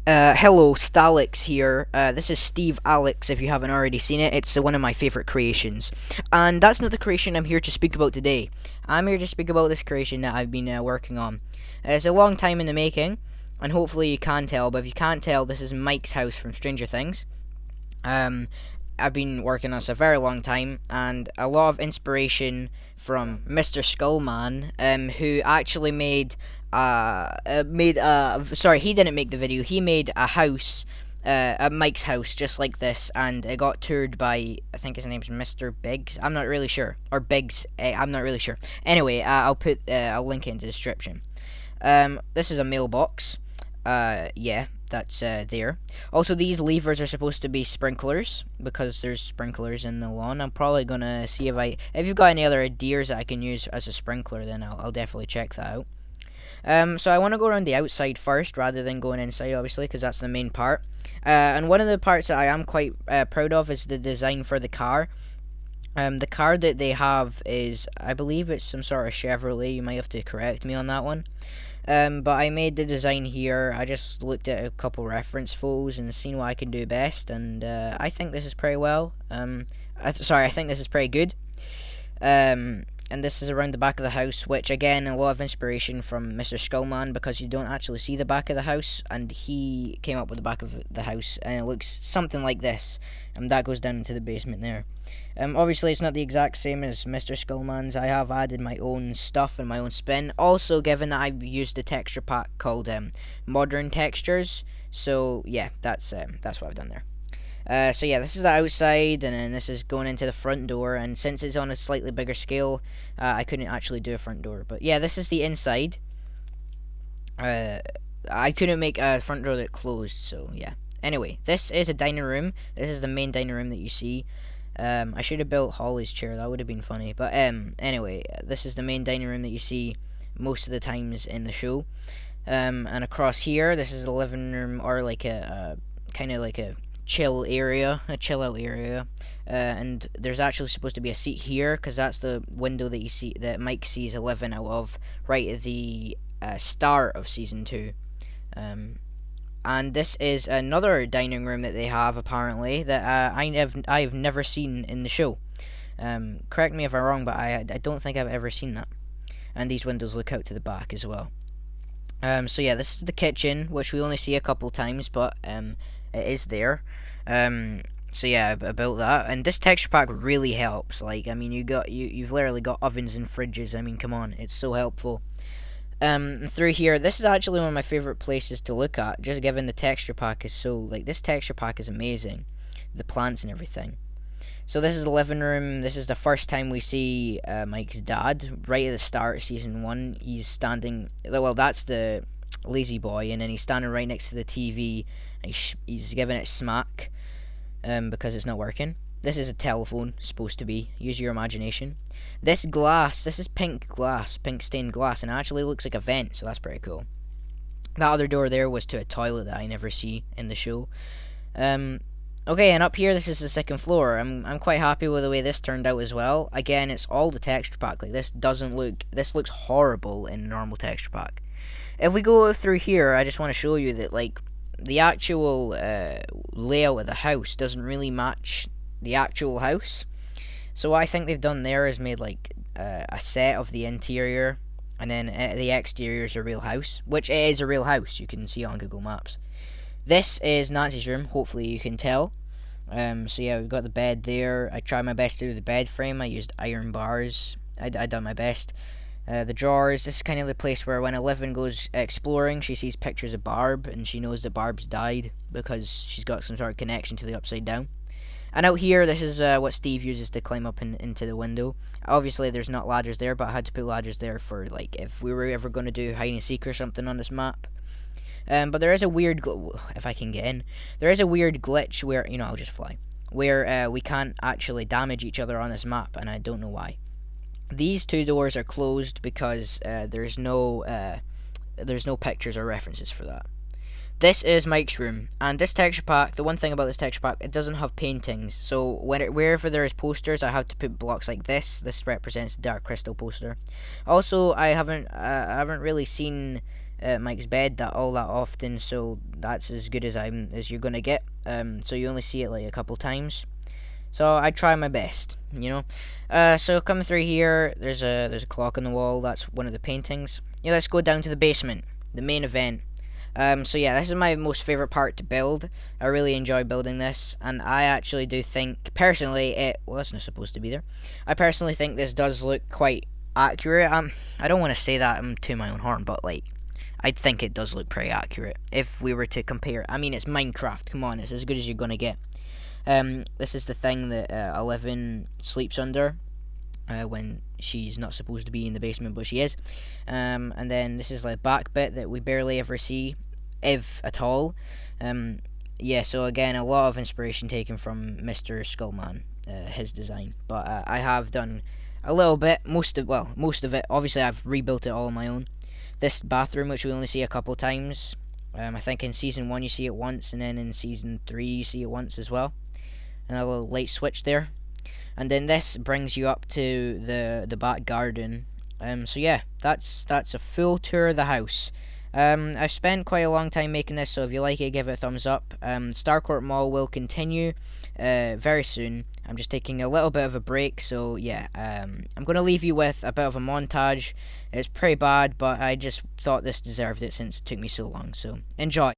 Hello, Stalix here. This is Steve Alex, if you haven't already seen it. It's one of my favourite creations. And that's not the creation I'm here to speak about today. I'm here to speak about this creation that I've been working on. It's a long time in the making, and hopefully you can tell, but if you can't tell, this is Mike's house from Stranger Things. Um, I've been working on this a very long time, and a lot of inspiration from Mr. Skullman, who actually sorry, he didn't make the video. He made a house, at Mike's house, just like this, and it got toured by, I think his name's Mr. Biggs. I'm not really sure, or Biggs. I'm not really sure. Anyway, I'll link it in the description. This is a mailbox. Yeah, that's there. Also, these levers are supposed to be sprinklers because there's sprinklers in the lawn. I'm probably gonna see if you've got any other ideas that I can use as a sprinkler, then I'll definitely check that out. So I want to go around the outside first rather than going inside, obviously, because that's the main part. And one of the parts that I am quite proud of is the design for the car. The car that they have is, I believe it's some sort of Chevrolet. You might have to correct me on that one. But I made the design here. I just looked at a couple reference photos and seen what I can do best, and I think this is pretty well. I think this is pretty good. And this is around the back of the house, which again, a lot of inspiration from Mr. Skullman because you don't actually see the back of the house, and he came up with the back of the house, and it looks something like this, and that goes down into the basement there. Obviously, it's not the exact same as Mr. Skullman's. I have added my own stuff and my own spin. Also, given that I've used a texture pack called Modern Textures, so yeah, that's what I've done there. So yeah, this is the outside, and then this is going into the front door. And since it's on a slightly bigger scale, I couldn't actually do a front door. But yeah, this is the inside. I couldn't make a front door that closed, so yeah. Anyway, this is a dining room. This is the main dining room that you see. I should have built Holly's chair. That would have been funny. But anyway, this is the main dining room that you see most of the times in the show. And across here, this is a living room, or like a kind of like a chill area, a chill out area. And there's actually supposed to be a seat here because that's the window that Mike sees 11 out of right at the start of season 2. And this is another dining room that they have apparently that I have never seen in the show. Correct me if I'm wrong, but I don't think I've ever seen that. And these windows look out to the back as well. So yeah, this is the kitchen, which we only see a couple times, but it is there. So yeah, about that, and this texture pack really helps. Like, I mean, you've literally got ovens and fridges. I mean, come on, it's so helpful. Through here, this is actually one of my favorite places to look at. Just given the texture pack is so like this texture pack is amazing, the plants and everything. So this is the living room. This is the first time we see Mike's dad. Right at the start of season 1, he's standing. Well, that's the lazy boy, and then he's standing right next to the TV. And he's giving it a smack because it's not working. This is a telephone, supposed to be. Use your imagination. This glass, this is pink glass, pink stained glass, and it actually looks like a vent, so that's pretty cool. That other door there was to a toilet that I never see in the show. Okay, and up here, this is the second floor. I'm quite happy with the way this turned out as well. Again, it's all the texture pack. Like, this looks horrible in normal texture pack. If we go through here, I just want to show you that, like, the actual layout of the house doesn't really match the actual house. So what I think they've done there is made like a set of the interior, and then the exterior is a real house, which it is a real house. You can see it on Google Maps. This is Nancy's room. Hopefully you can tell. So yeah, we've got the bed there. I tried my best to do the bed frame. I used iron bars. I done my best. The drawers. This is kind of the place where when Eleven goes exploring, she sees pictures of Barb, and she knows that Barb's died because she's got some sort of connection to the Upside Down. And out here, this is what Steve uses to climb up into the window. Obviously, there's not ladders there, but I had to put ladders there for, like, if we were ever going to do hide and seek or something on this map. But there is a weird, if I can get in, there is a weird glitch where, I'll just fly, where we can't actually damage each other on this map, and I don't know why. These two doors are closed because there's no pictures or references for that. This is Mike's room, and this texture pack, the one thing about this texture pack, it doesn't have paintings, so wherever there is posters, I have to put blocks like this. This represents the Dark Crystal poster. Also, I haven't really seen Mike's bed that often, so that's as good as you're gonna get. So you only see it like a couple times. So I try my best, you know. So coming through here, there's a clock on the wall. That's one of the paintings. Yeah, let's go down to the basement, the main event. So yeah, this is my most favorite part to build. I really enjoy building this, and I actually do think, personally, well, that's not supposed to be there. I personally think this does look quite accurate. I don't want to say that to my own horn, but like, I think it does look pretty accurate if we were to compare. I mean, it's Minecraft. Come on, it's as good as you're gonna get. This is the thing that 11 sleeps under when she's not supposed to be in the basement, but she is. And then this is like back bit that we barely ever see, if at all. Yeah, so again, a lot of inspiration taken from Mr. Skullman, his design. But I have done a little bit, most of it. Obviously, I've rebuilt it all on my own. This bathroom, which we only see a couple times. I think in season 1 you see it once, and then in season 3 you see it once as well. And a little light switch there. And then this brings you up to the back garden. So yeah, that's a full tour of the house. I've spent quite a long time making this, so if you like it, give it a thumbs up. Starcourt Mall will continue very soon. I'm just taking a little bit of a break, so yeah, I'm going to leave you with a bit of a montage. It's pretty bad, but I just thought this deserved it since it took me so long, so enjoy.